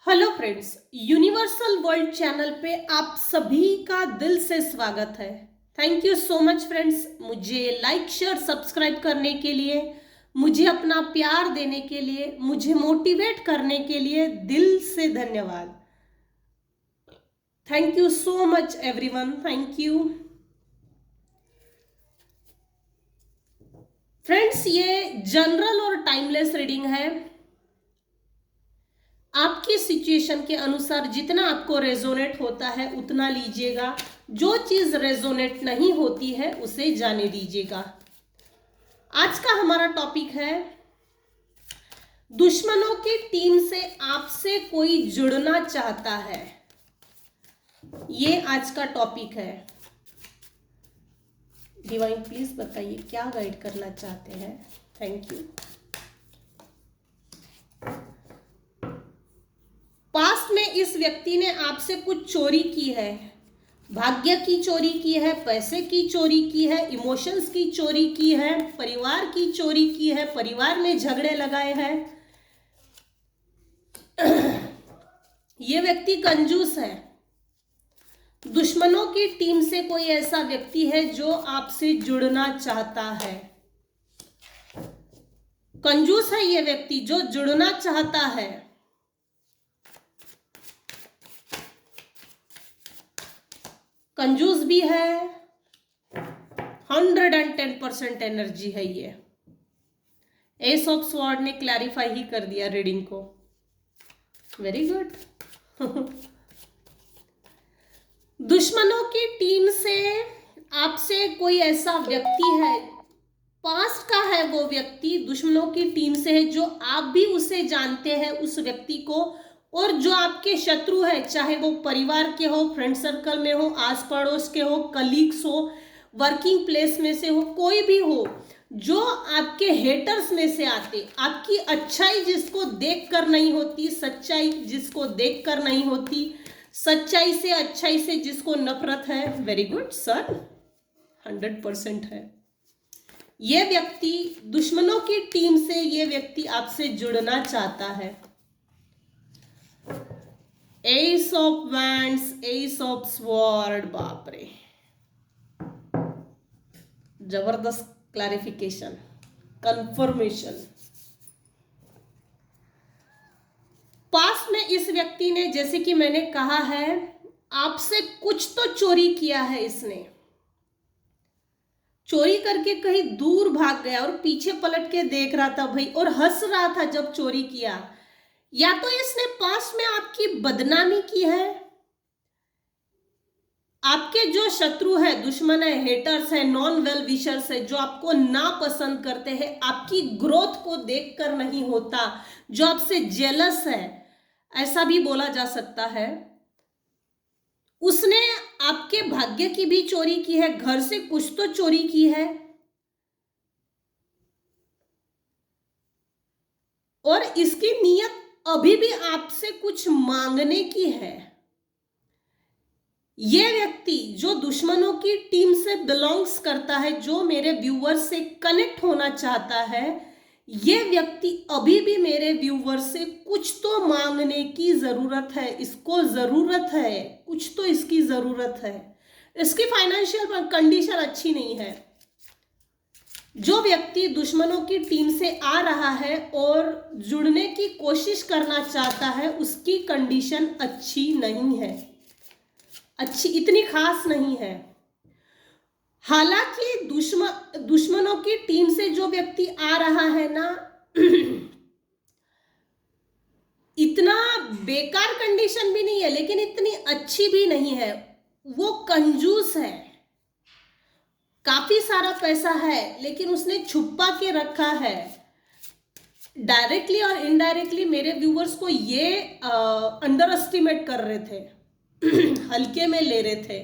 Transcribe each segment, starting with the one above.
Hello friends, universal world channel पे आप सभी का दिल से स्वागत है। Thank you so much friends, मुझे लाइक शेयर सब्सक्राइब करने के लिए, मुझे अपना प्यार देने के लिए, मुझे मोटिवेट करने के लिए दिल से धन्यवाद। Thank you so much everyone, thank you friends. ये जनरल और टाइमलेस रीडिंग है। आपकी सिचुएशन के अनुसार जितना आपको रेजोनेट होता है उतना लीजिएगा, जो चीज रेजोनेट नहीं होती है उसे जाने दीजिएगा। आज का हमारा टॉपिक है दुश्मनों की टीम से आपसे कोई जुड़ना चाहता है। ये आज का टॉपिक है। डिवाइन प्लीज बताइए क्या गाइड करना चाहते हैं। Thank you. पास्ट में इस व्यक्ति ने आपसे कुछ चोरी की है, भाग्य की चोरी की है, पैसे की चोरी की है, इमोशंस की चोरी की है, परिवार की चोरी की है, परिवार में झगड़े लगाए हैं। ये व्यक्ति कंजूस है। दुश्मनों की टीम से कोई ऐसा व्यक्ति है जो आपसे जुड़ना चाहता है। कंजूस है ये व्यक्ति जो जुड़ना चाहता है। कंजूस भी है, 110% एनर्जी है ये। एस ऑफ स्वॉर्ड ने क्लैरिफाई ही कर दिया रीडिंग को। Very good. दुश्मनों की टीम से आपसे कोई ऐसा व्यक्ति है, पास्ट का है वो व्यक्ति, दुश्मनों की टीम से है जो आप भी उसे जानते हैं उस व्यक्ति को, और जो आपके शत्रु है, चाहे वो परिवार के हो, फ्रेंड सर्कल में हो, आस पड़ोस के हो, कलीग्स हो, वर्किंग प्लेस में से हो, कोई भी हो, जो आपके हेटर्स में से आते, आपकी अच्छाई जिसको देखकर नहीं होती, सच्चाई जिसको देखकर नहीं होती, सच्चाई से अच्छाई से जिसको नफरत है। वेरी गुड सर, 100% है। ये व्यक्ति दुश्मनों की टीम से, ये व्यक्ति आपसे जुड़ना चाहता है। S of wands, S of sword, बाप रे, जबरदस्त क्लैरिफिकेशन, कंफर्मेशन। पास्ट में इस व्यक्ति ने, जैसे कि मैंने कहा है, आपसे कुछ तो चोरी किया है। इसने चोरी करके कहीं दूर भाग गया और पीछे पलट के देख रहा था भाई, और हंस रहा था जब चोरी किया। या तो इसने पास्ट में आपकी बदनामी की है, आपके जो शत्रु है, दुश्मन है, हेटर्स है, नॉन वेल विशर्स है, जो आपको नापसंद करते हैं, आपकी ग्रोथ को देखकर नहीं होता, जो आपसे जेलस है, ऐसा भी बोला जा सकता है। उसने आपके भाग्य की भी चोरी की है, घर से कुछ तो चोरी की है, और इसकी नीयत अभी भी आपसे कुछ मांगने की है। ये व्यक्ति जो दुश्मनों की टीम से बिलोंग्स करता है, जो मेरे व्यूवर से कनेक्ट होना चाहता है, ये व्यक्ति अभी भी मेरे व्यूवर से कुछ तो मांगने की जरूरत है। इसको जरूरत है, कुछ तो इसकी जरूरत है। इसकी फाइनेंशियल कंडीशन अच्छी नहीं है। जो व्यक्ति दुश्मनों की टीम से आ रहा है और जुड़ने की कोशिश करना चाहता है, उसकी कंडीशन अच्छी नहीं है, अच्छी इतनी खास नहीं है। हालांकि दुश्मनों की टीम से जो व्यक्ति आ रहा है ना, इतना बेकार कंडीशन भी नहीं है, लेकिन इतनी अच्छी भी नहीं है। वो कंजूस है, काफी सारा पैसा है, लेकिन उसने छुपा के रखा है। डायरेक्टली और इनडायरेक्टली मेरे व्यूवर्स को ये अंडर एस्टिमेट कर रहे थे, हल्के में ले रहे थे।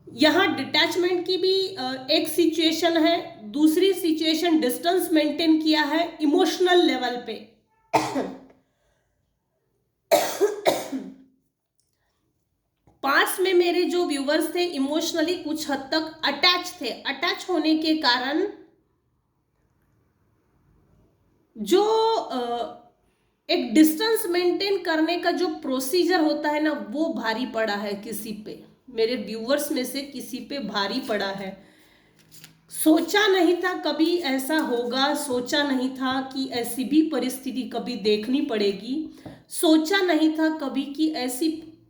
यहाँ डिटैचमेंट की भी एक सिचुएशन है, दूसरी सिचुएशन डिस्टेंस मेंटेन किया है इमोशनल लेवल पे। पास्ट में मेरे जो व्यूवर्स थे इमोशनली कुछ हद तक अटैच थे। अटैच होने के कारण जो एक डिस्टेंस मेंटेन करने का जो प्रोसीजर होता है ना, वो भारी पड़ा है किसी पे, मेरे व्यूअर्स में से किसी पे भारी पड़ा है। सोचा नहीं था कभी ऐसा होगा, सोचा नहीं था कि ऐसी भी परिस्थिति कभी देखनी पड़ेगी, सोचा नहीं था कभी कि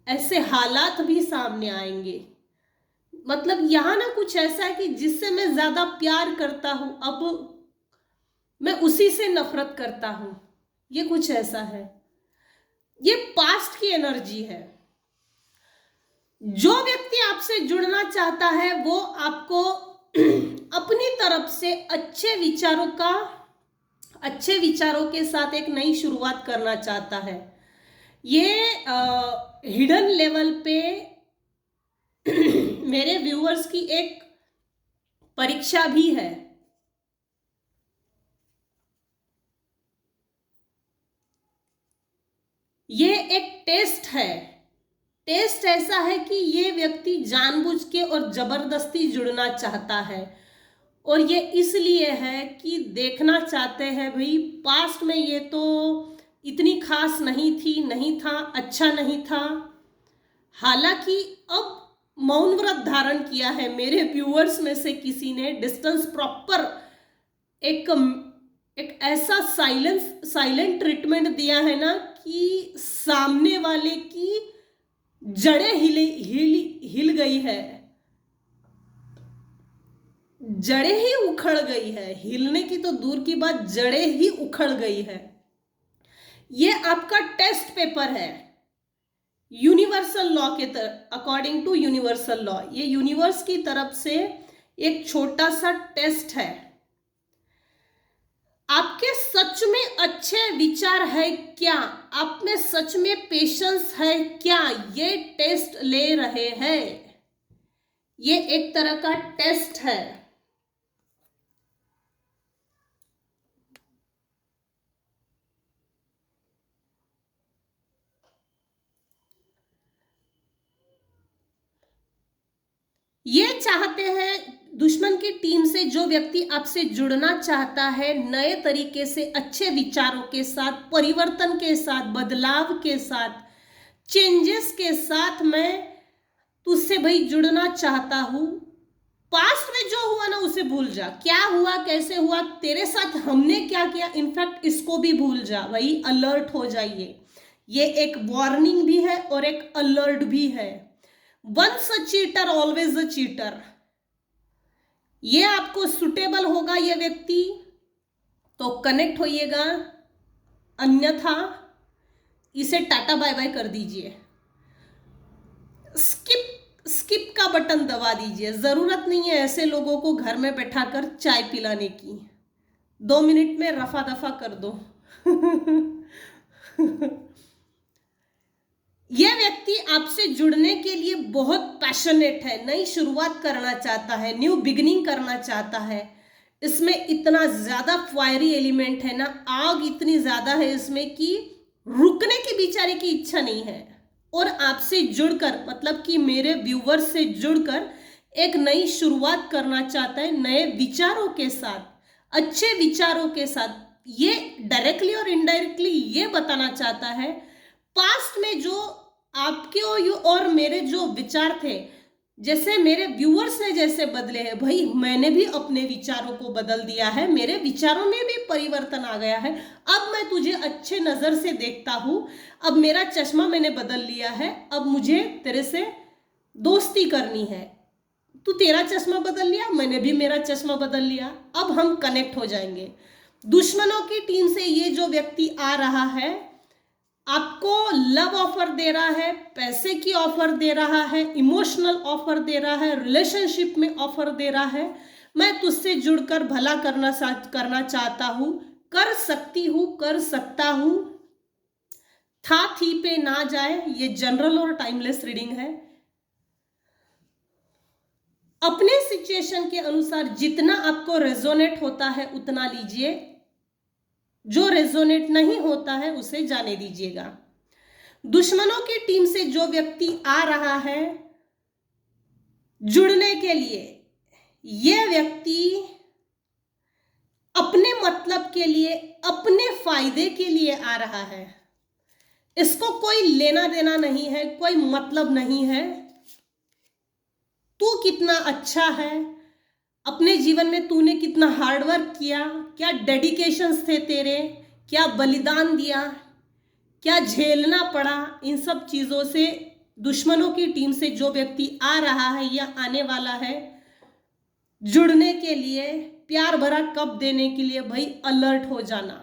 ऐसे हालात भी सामने आएंगे। मतलब यहाँ ना कुछ ऐसा है कि जिससे मैं ज्यादा प्यार करता हूं, अब मैं उसी से नफरत करता हूं, ये कुछ ऐसा है। ये पास्ट की एनर्जी है। जो व्यक्ति आपसे जुड़ना चाहता है वो आपको अपनी तरफ से अच्छे विचारों के साथ एक नई शुरुआत करना चाहता है। ये हिडन लेवल पे मेरे व्यूअर्स की एक परीक्षा भी है। ये एक टेस्ट है। टेस्ट ऐसा है कि ये व्यक्ति जानबूझ के और जबरदस्ती जुड़ना चाहता है, और ये इसलिए है कि देखना चाहते हैं भाई पास्ट में ये तो इतनी खास नहीं था, अच्छा नहीं था। हालांकि अब मौन व्रत धारण किया है मेरे व्यूअर्स में से किसी ने, डिस्टेंस प्रॉपर एक ऐसा साइलेंट ट्रीटमेंट दिया है ना कि सामने वाले की जड़ें हिल गई है, जड़ें ही उखड़ गई है, हिलने की तो दूर की बात, जड़ें ही उखड़ गई है। ये आपका टेस्ट पेपर है यूनिवर्सल लॉ के अकॉर्डिंग टू यूनिवर्सल लॉ। ये यूनिवर्स की तरफ से एक छोटा सा टेस्ट है। आपके सच में अच्छे विचार है क्या, आप में सच में पेशेंस है क्या, ये टेस्ट ले रहे हैं। ये एक तरह का टेस्ट है। ये चाहते हैं दुश्मन की टीम से जो व्यक्ति आपसे जुड़ना चाहता है, नए तरीके से, अच्छे विचारों के साथ, परिवर्तन के साथ, बदलाव के साथ, चेंजेस के साथ, मैं तुझसे भाई जुड़ना चाहता हूं। पास्ट में जो हुआ ना उसे भूल जा, क्या हुआ, कैसे हुआ, तेरे साथ हमने क्या किया, इनफैक्ट इसको भी भूल जा। वही अलर्ट हो जाइए। ये एक वार्निंग भी है और एक अलर्ट भी है। Once a cheater always a cheater. ये आपको सुटेबल होगा ये व्यक्ति तो कनेक्ट होइएगा, अन्यथा इसे टाटा बाय बाय कर दीजिए। स्किप का बटन दबा दीजिए। जरूरत नहीं है ऐसे लोगों को घर में बैठाकर चाय पिलाने की। 2 मिनट में रफा दफा कर दो। यह व्यक्ति आपसे जुड़ने के लिए बहुत पैशनेट है, नई शुरुआत करना चाहता है, न्यू बिगिनिंग करना चाहता है। इसमें इतना ज्यादा फायरी एलिमेंट है ना, आग इतनी ज्यादा है इसमें कि रुकने की बेचारे की इच्छा नहीं है। और आपसे जुड़कर, मतलब कि मेरे व्यूवर्स से जुड़कर एक नई शुरुआत करना चाहता है, नए विचारों के साथ, अच्छे विचारों के साथ। ये डायरेक्टली और इनडायरेक्टली ये बताना चाहता है पास्ट में जो आपके और मेरे जो विचार थे, जैसे मेरे व्यूअर्स ने जैसे बदले हैं, भाई मैंने भी अपने विचारों को बदल दिया है, मेरे विचारों में भी परिवर्तन आ गया है। अब मैं तुझे अच्छे नजर से देखता हूं, अब मेरा चश्मा मैंने बदल लिया है, अब मुझे तेरे से दोस्ती करनी है। तू तेरा चश्मा बदल लिया, मैंने भी मेरा चश्मा बदल लिया, अब हम कनेक्ट हो जाएंगे। दुश्मनों की टीम से ये जो व्यक्ति आ रहा है, आपको लव ऑफर दे रहा है, पैसे की ऑफर दे रहा है, इमोशनल ऑफर दे रहा है, रिलेशनशिप में ऑफर दे रहा है। मैं तुझसे जुड़कर भला करना चाहता हूं, कर सकती हूं, कर सकता हूं। था थी पे ना जाए। ये जनरल और टाइमलेस रीडिंग है। अपने सिचुएशन के अनुसार जितना आपको रेजोनेट होता है उतना लीजिए, जो रेजोनेट नहीं होता है उसे जाने दीजिएगा। दुश्मनों की टीम से जो व्यक्ति आ रहा है जुड़ने के लिए, यह व्यक्ति अपने मतलब के लिए अपने फायदे के लिए आ रहा है। इसको कोई लेना देना नहीं है, कोई मतलब नहीं है। तू कितना अच्छा है, अपने जीवन में तूने कितना हार्डवर्क किया, क्या डेडिकेशंस थे तेरे, क्या बलिदान दिया, क्या झेलना पड़ा, इन सब चीजों से दुश्मनों की टीम से जो व्यक्ति आ रहा है या आने वाला है जुड़ने के लिए, प्यार भरा कप देने के लिए, भाई अलर्ट हो जाना।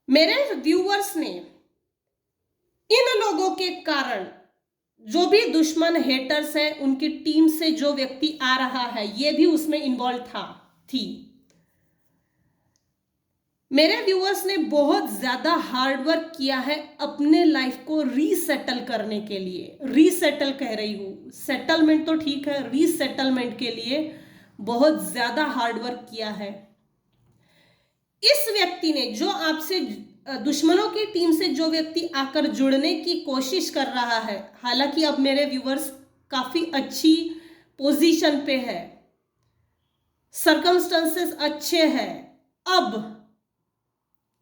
मेरे व्यूअर्स ने इन लोगों के कारण, जो भी दुश्मन हेटर्स है, उनकी टीम से जो व्यक्ति आ रहा है, ये भी उसमें इन्वॉल्व थी। मेरे व्यूअर्स ने बहुत ज्यादा हार्डवर्क किया है अपने लाइफ को रीसेटल करने के लिए। रीसेटल कह रही हूं, सेटलमेंट तो ठीक है, रीसेटलमेंट के लिए बहुत ज्यादा हार्डवर्क किया है। इस व्यक्ति ने, जो आपसे दुश्मनों की टीम से जो व्यक्ति आकर जुड़ने की कोशिश कर रहा है, हालांकि अब मेरे व्यूअर्स काफी अच्छी पोजीशन पे है, सर्कमस्टेंसेस अच्छे हैं, अब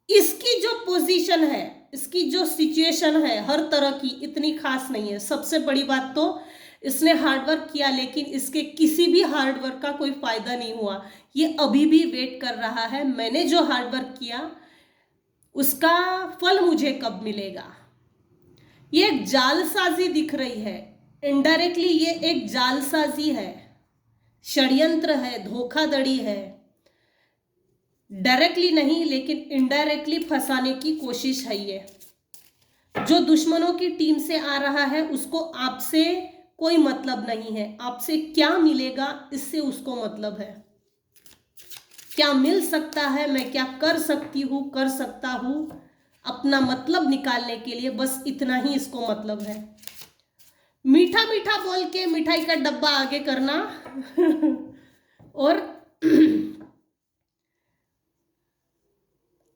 इसकी जो पोजीशन है, इसकी जो सिचुएशन है, हर तरह की इतनी खास नहीं है। सबसे बड़ी बात तो इसने हार्डवर्क किया, लेकिन इसके किसी भी हार्डवर्क का कोई फायदा नहीं हुआ। ये अभी भी वेट कर रहा है, मैंने जो हार्डवर्क किया उसका फल मुझे कब मिलेगा। ये एक जालसाजी दिख रही है, इनडायरेक्टली ये एक जालसाजी है, षड्यंत्र है, धोखाधड़ी है। डायरेक्टली नहीं लेकिन इनडायरेक्टली फंसाने की कोशिश है ये। जो दुश्मनों की टीम से आ रहा है उसको आपसे कोई मतलब नहीं है, आपसे क्या मिलेगा इससे उसको मतलब है, क्या मिल सकता है, मैं क्या कर सकती हूं, कर सकता हूं, अपना मतलब निकालने के लिए, बस इतना ही इसको मतलब है। मीठा मीठा बोल के मिठाई का डब्बा आगे करना और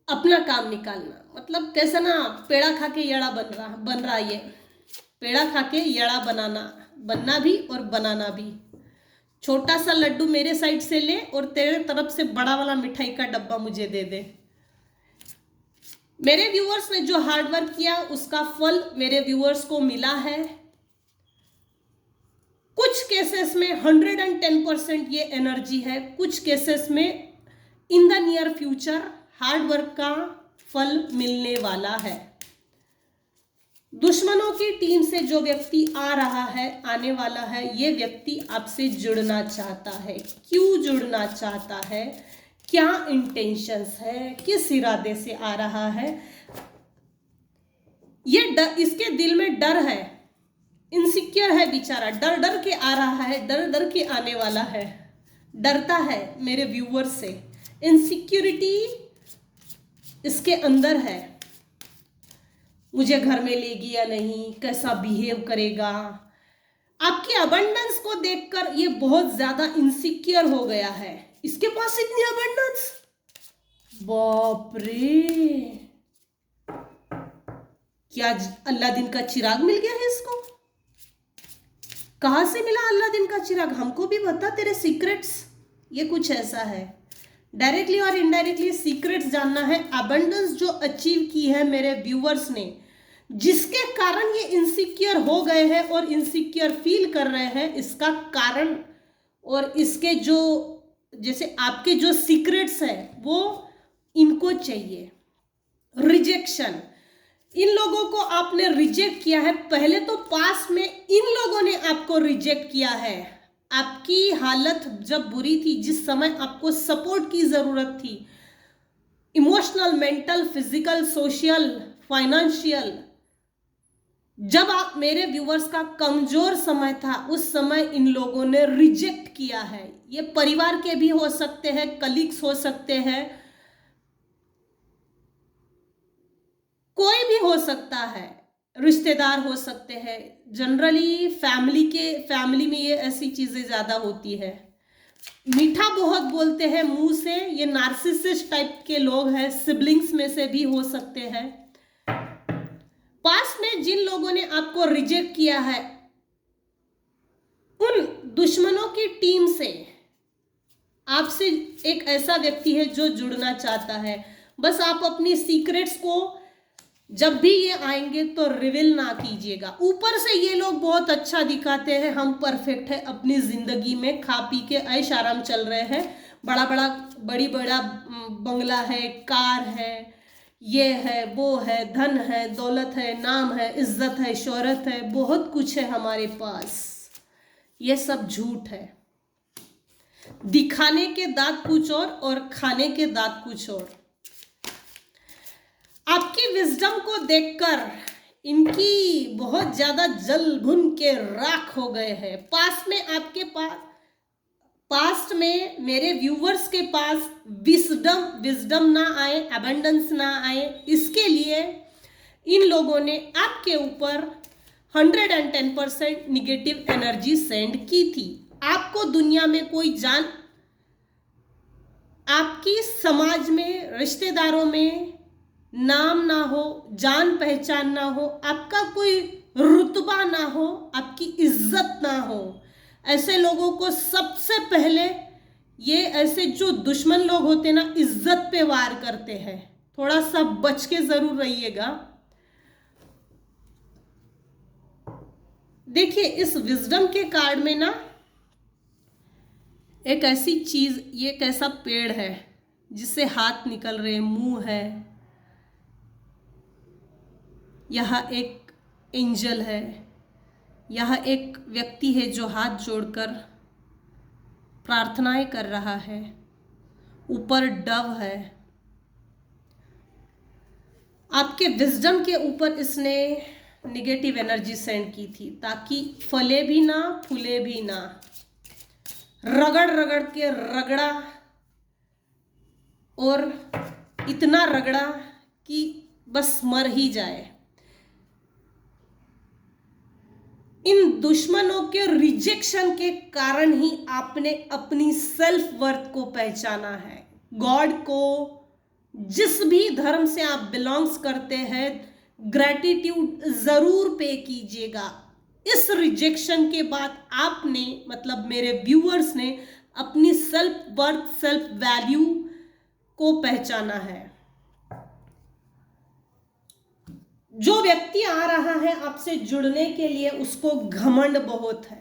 अपना काम निकालना, मतलब कैसा ना, पेड़ा खा के यड़ा बन रहा ये, पेड़ा खा के यड़ा बनना भी और बनाना भी। छोटा सा लड्डू मेरे साइड से ले और तेरे तरफ से बड़ा वाला मिठाई का डब्बा मुझे दे दे। मेरे व्यूअर्स ने जो हार्डवर्क किया उसका फल मेरे व्यूअर्स को मिला है। कुछ केसेस में 110% ये एनर्जी है, कुछ केसेस में in the near future hard work का फल मिलने वाला है। दुश्मनों की टीम से जो व्यक्ति आ रहा है, आने वाला है, ये व्यक्ति आपसे जुड़ना चाहता है। क्यों जुड़ना चाहता है, क्या इंटेंशंस है, किस इरादे से आ रहा है, ये इसके दिल में डर है, इनसिक्योर है बेचारा, डर डर के आ रहा है, डर डर के आने वाला है, डरता है मेरे व्यूअर से, इनसिक्योरिटी इसके अंदर है। मुझे घर में लेगी या नहीं, कैसा बिहेव करेगा, आपकी अबंडेंस को देखकर ये बहुत ज्यादा इनसिक्योर हो गया है। इसके पास इतनी अबंडेंस, बाप रे, क्या अल्लाह दिन का चिराग मिल गया है इसको? कहां से मिला अल्लाह दिन का चिराग, हमको भी बता तेरे सीक्रेट्स। ये कुछ ऐसा है, डायरेक्टली और इनडायरेक्टली सीक्रेट्स जानना है। अबंडेंस जो अचीव की है मेरे व्यूअर्स ने, जिसके कारण ये इनसिक्योर हो गए हैं और इनसिक्योर फील कर रहे हैं, इसका कारण और इसके जो, जैसे आपके जो सीक्रेट्स हैं वो इनको चाहिए। रिजेक्शन, इन लोगों को आपने रिजेक्ट किया है, पहले तो पास्ट में इन लोगों ने आपको रिजेक्ट किया है। आपकी हालत जब बुरी थी, जिस समय आपको सपोर्ट की जरूरत थी, emotional, mental, physical, social, financial, जब आप मेरे व्यूअर्स का कमजोर समय था, उस समय इन लोगों ने रिजेक्ट किया है। ये परिवार के भी हो सकते हैं, कलीग्स हो सकते हैं, कोई भी हो सकता है, रिश्तेदार हो सकते हैं। जनरली फैमिली में ये ऐसी चीजें ज्यादा होती है। मीठा बहुत बोलते हैं मुंह से, ये नार्सिसिस्ट टाइप के लोग हैं, सिबलिंग्स में से भी हो सकते हैं। पास्ट में जिन लोगों ने आपको रिजेक्ट किया है, उन दुश्मनों की टीम से आपसे एक ऐसा व्यक्ति है जो जुड़ना चाहता है। बस आप अपनी सीक्रेट्स को जब भी ये आएंगे तो रिवील ना कीजिएगा। ऊपर से ये लोग बहुत अच्छा दिखाते हैं, हम परफेक्ट है अपनी जिंदगी में, खा पी के ऐश आराम चल रहे हैं, बड़ा बंगला है, कार है, ये है, वो है, धन है, दौलत है, नाम है, इज्जत है, शोहरत है, बहुत कुछ है हमारे पास। ये सब झूठ है। दिखाने के दांत कुछ और खाने के दांत कुछ और। आपकी विजडम को देखकर इनकी बहुत ज्यादा जल भुन के राख हो गए हैं। पास्ट में मेरे व्यूवर्स के पास विजडम ना आए, अबंडेंस ना आए, इसके लिए इन लोगों ने आपके ऊपर 110% निगेटिव एनर्जी सेंड की थी। आपको दुनिया में कोई आपकी समाज में, रिश्तेदारों में नाम ना हो, जान पहचान ना हो, आपका कोई रुतबा ना हो, आपकी इज्जत ना हो, ऐसे लोगों को सबसे पहले, ये ऐसे जो दुश्मन लोग होते ना, इज्जत पे वार करते हैं। थोड़ा सा बच के जरूर रहिएगा। देखिए इस विजडम के कार्ड में ना एक ऐसी चीज, ये एक ऐसा पेड़ है जिससे हाथ निकल रहे, मुंह है, यह एक एंजल है, यह एक व्यक्ति है जो हाथ जोड़कर प्रार्थनाएं कर रहा है, ऊपर डव है। आपके विजडम के ऊपर इसने निगेटिव एनर्जी सेंड की थी ताकि फले भी ना, फूले भी ना, रगड़ रगड़ के रगड़ा और इतना रगड़ा कि बस मर ही जाए। इन दुश्मनों के रिजेक्शन के कारण ही आपने अपनी सेल्फ वर्थ को पहचाना है। गॉड को, जिस भी धर्म से आप बिलोंग्स करते हैं, ग्रैटिट्यूड जरूर पे कीजिएगा। इस रिजेक्शन के बाद आपने, मतलब मेरे व्यूअर्स ने, अपनी सेल्फ वर्थ, सेल्फ वैल्यू को पहचाना है। जो व्यक्ति आ रहा है आपसे जुड़ने के लिए, उसको घमंड बहुत है।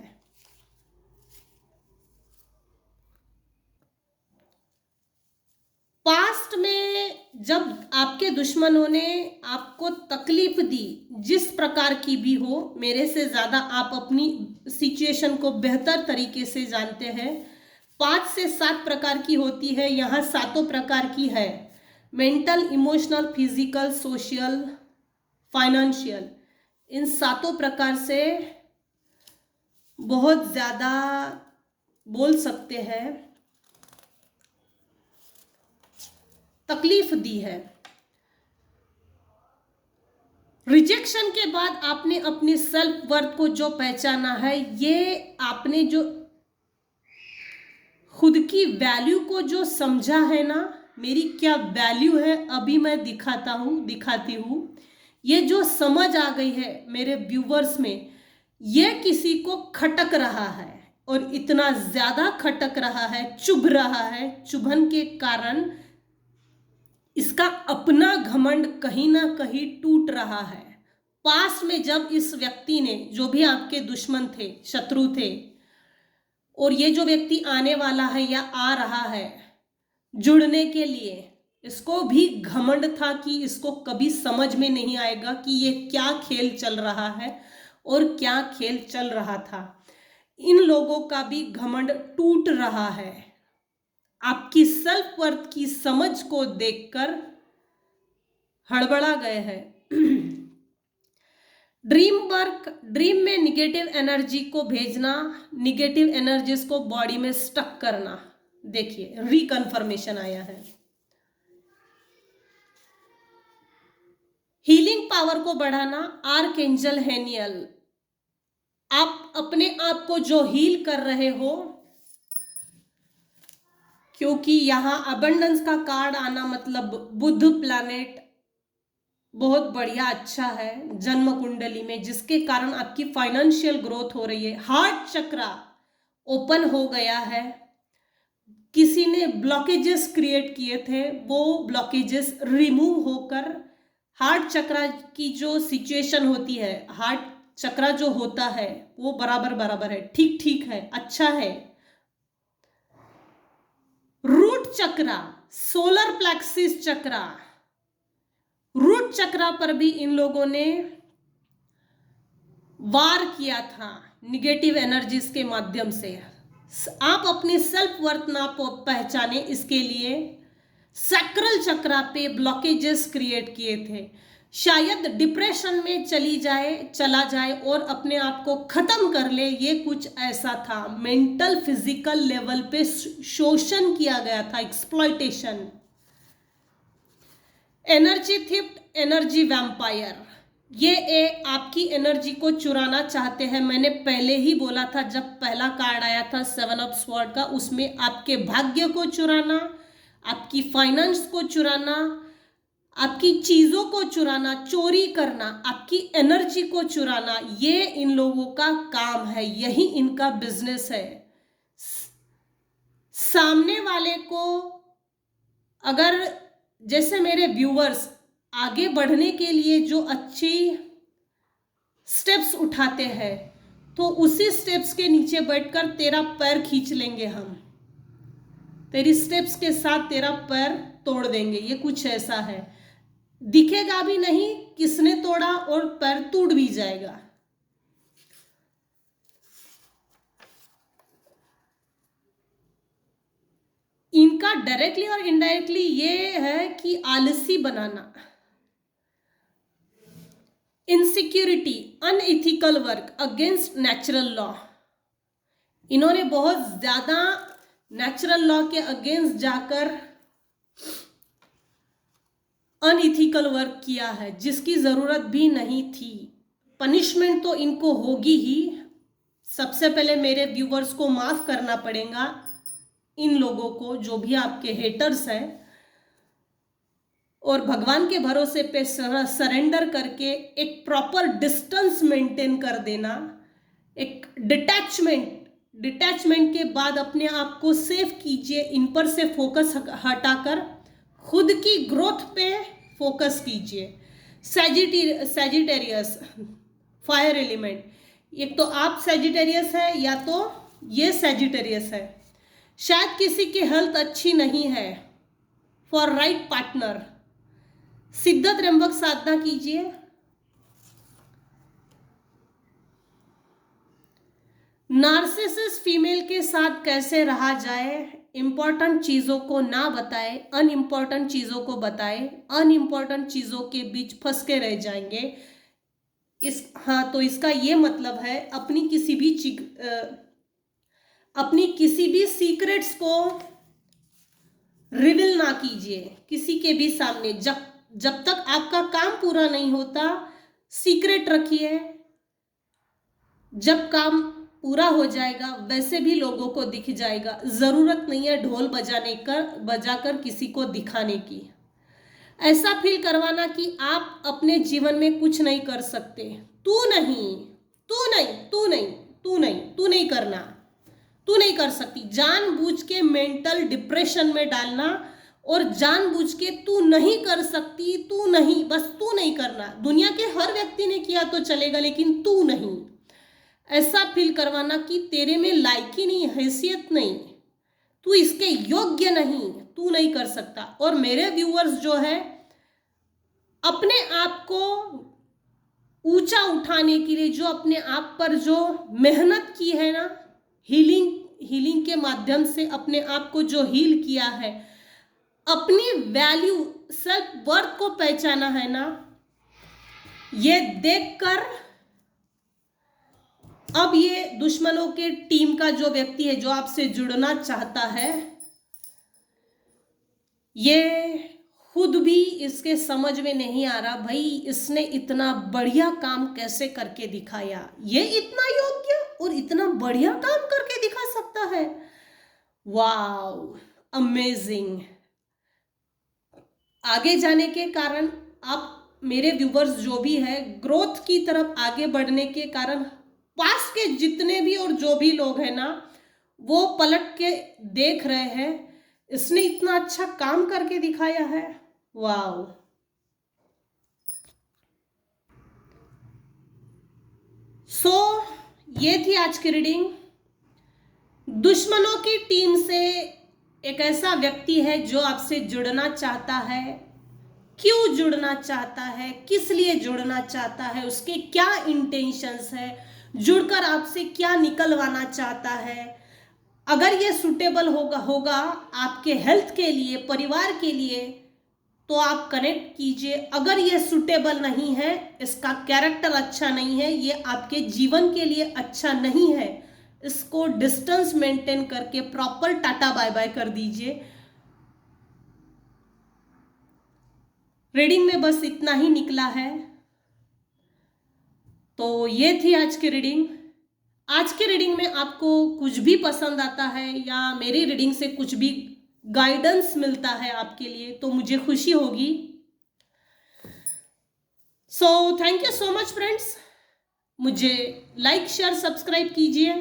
पास्ट में जब आपके दुश्मनों ने आपको तकलीफ दी, जिस प्रकार की भी हो, मेरे से ज्यादा आप अपनी सिचुएशन को बेहतर तरीके से जानते हैं। 5 से 7 प्रकार की होती है, यहाँ 7 प्रकार की है। Mental, emotional, physical, social, financial, इन 7 प्रकार से बहुत ज्यादा बोल सकते हैं तकलीफ दी है। रिजेक्शन के बाद आपने अपनी सेल्फ वर्थ को जो पहचाना है, ये आपने जो खुद की वैल्यू को जो समझा है ना, मेरी क्या वैल्यू है अभी मैं दिखाती हूँ, ये जो समझ आ गई है मेरे व्यूवर्स में, ये किसी को खटक रहा है और इतना ज्यादा खटक रहा है, चुभ रहा है। चुभन के कारण इसका अपना घमंड कहीं ना कहीं टूट रहा है। पास में जब इस व्यक्ति ने, जो भी आपके दुश्मन थे, शत्रु थे, और ये जो व्यक्ति आने वाला है या आ रहा है जुड़ने के लिए, इसको भी घमंड था कि इसको कभी समझ में नहीं आएगा कि ये क्या खेल चल रहा है और क्या खेल चल रहा था। इन लोगों का भी घमंड टूट रहा है। आपकी सेल्फ वर्थ की समझ को देखकर हड़बड़ा गए हैं। ड्रीम में निगेटिव एनर्जी को भेजना, निगेटिव एनर्जीज को बॉडी में स्टक करना। देखिए रिकन्फर्मेशन आया है। हीलिंग पावर को बढ़ाना, आर्कएंजल हेनियल, आप अपने आप को जो हील कर रहे हो, क्योंकि यहां अबंडेंस का कार्ड आना मतलब बुध प्लैनेट बहुत बढ़िया, अच्छा है जन्म कुंडली में, जिसके कारण आपकी फाइनेंशियल ग्रोथ हो रही है। हार्ट चक्रा ओपन हो गया है, किसी ने ब्लॉकेजेस क्रिएट किए थे, वो ब्लॉकेजेस रिमूव होकर हार्ट चक्र की जो सिचुएशन होती है, हार्ट चक्र जो होता है वो बराबर बराबर है, ठीक ठीक है, अच्छा है। रूट चक्र, सोलर प्लेक्सिस चक्र, रूट चक्र पर भी इन लोगों ने वार किया था निगेटिव एनर्जीज के माध्यम से। आप अपनी सेल्फ वर्थ ना पहचाने, इसके लिए सैक्रल चक्र पे ब्लॉकेजेस क्रिएट किए थे। शायद डिप्रेशन में चला जाए और अपने आप को खत्म कर ले, ये कुछ ऐसा था। मेंटल फिजिकल लेवल पे शोषण किया गया था, exploitation. Energy theft, energy vampire, ये आपकी एनर्जी को चुराना चाहते हैं। मैंने पहले ही बोला था जब पहला कार्ड आया था 7 ऑफ स्वॉर्ड का, उसमें आपके भाग्य को चुराना, आपकी फाइनेंस को चुराना, आपकी चीजों को चुराना, चोरी करना, आपकी एनर्जी को चुराना, ये इन लोगों का काम है, यही इनका बिजनेस है। सामने वाले को, अगर जैसे मेरे व्यूअर्स आगे बढ़ने के लिए जो अच्छी स्टेप्स उठाते हैं, तो उसी स्टेप्स के नीचे बैठकर तेरा पैर खींच लेंगे हम, तेरी स्टेप्स के साथ तेरा पैर तोड़ देंगे, ये कुछ ऐसा है। दिखेगा भी नहीं किसने तोड़ा और पैर टूट भी जाएगा। इनका डायरेक्टली और इनडायरेक्टली ये है कि आलसी बनाना, insecurity, unethical work, against natural law. इन्होंने बहुत ज्यादा नेचुरल लॉ के अगेंस्ट जाकर अनइथिकल वर्क किया है, जिसकी जरूरत भी नहीं थी। पनिशमेंट तो इनको होगी ही। सबसे पहले मेरे व्यूवर्स को माफ करना पड़ेगा, इन लोगों को, जो भी आपके हेटर्स हैं, और भगवान के भरोसे पे सरेंडर करके एक प्रॉपर डिस्टेंस मेंटेन कर देना, एक डिटैचमेंट के बाद अपने आप को सेव कीजिए। इन पर से फोकस हटाकर खुद की ग्रोथ पे फोकस कीजिए। सैजिटेरियस, फायर एलिमेंट, एक तो आप सैजिटेरियस है या तो ये सैजिटेरियस है। शायद किसी की हेल्थ अच्छी नहीं है। फॉर राइट पार्टनर सिद्ध त्र्यंबक साधना कीजिए। नार्सिसिस्ट फीमेल के साथ कैसे रहा जाए, इंपॉर्टेंट चीजों को ना बताए, अनइम्पॉर्टेंट चीजों को बताए, अनइम्पॉर्टेंट चीजों के बीच फंस के रह जाएंगे। तो इसका ये मतलब है अपनी किसी भी सीक्रेट्स को रिवील ना कीजिए किसी के भी सामने। जब तक आपका काम पूरा नहीं होता सीक्रेट रखिए। जब काम पूरा हो जाएगा वैसे भी लोगों को दिख जाएगा। जरूरत नहीं है ढोल बजाकर किसी को दिखाने की। ऐसा फील करवाना कि आप अपने जीवन में कुछ नहीं कर सकते। तू नहीं कर सकती। जानबूझ के मेंटल डिप्रेशन में डालना और जानबूझ के तू नहीं कर सकती, तू नहीं करना। दुनिया के हर व्यक्ति ने किया तो चलेगा, लेकिन तू नहीं। ऐसा फील करवाना कि तेरे में लायकी नहीं, हैसियत नहीं, तू इसके योग्य नहीं, तू नहीं कर सकता। और मेरे व्यूअर्स जो है अपने आप को ऊंचा उठाने के लिए, जो अपने आप पर जो मेहनत की है ना, हीलिंग के माध्यम से अपने आप को जो हील किया है, अपनी वैल्यू सेल्फ वर्थ को पहचाना है ना, ये देखकर अब ये दुश्मनों के टीम का जो व्यक्ति है, जो आपसे जुड़ना चाहता है, ये खुद भी इसके समझ में नहीं आ रहा भाई इसने इतना बढ़िया काम कैसे करके दिखाया। ये इतना योग्य और इतना बढ़िया काम करके दिखा सकता है। वाव, अमेजिंग। आगे जाने के कारण आप मेरे व्यूवर्स जो भी है ग्रोथ की तरफ आगे बढ़ने के कारण पास के जितने भी और जो भी लोग हैं ना, वो पलट के देख रहे हैं, इसने इतना अच्छा काम करके दिखाया है, वाओ। सो ये थी आज की रीडिंग। दुश्मनों की टीम से एक ऐसा व्यक्ति है जो आपसे जुड़ना चाहता है। क्यों जुड़ना चाहता है, किस लिए जुड़ना चाहता है, उसके क्या इंटेंशंस है, जुड़कर आपसे क्या निकलवाना चाहता है। अगर ये सूटेबल होगा आपके हेल्थ के लिए, परिवार के लिए, तो आप कनेक्ट कीजिए। अगर ये सूटेबल नहीं है, इसका कैरेक्टर अच्छा नहीं है, ये आपके जीवन के लिए अच्छा नहीं है, इसको डिस्टेंस मेंटेन करके प्रॉपर टाटा बाय बाय कर दीजिए। रीडिंग में बस इतना ही निकला है। तो ये थी आज की रीडिंग। आज की रीडिंग में आपको कुछ भी पसंद आता है या मेरी रीडिंग से कुछ भी गाइडेंस मिलता है आपके लिए, तो मुझे खुशी होगी। So thank you so much friends. मुझे लाइक, शेयर, सब्सक्राइब कीजिए।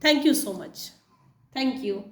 Thank you so much. Thank you.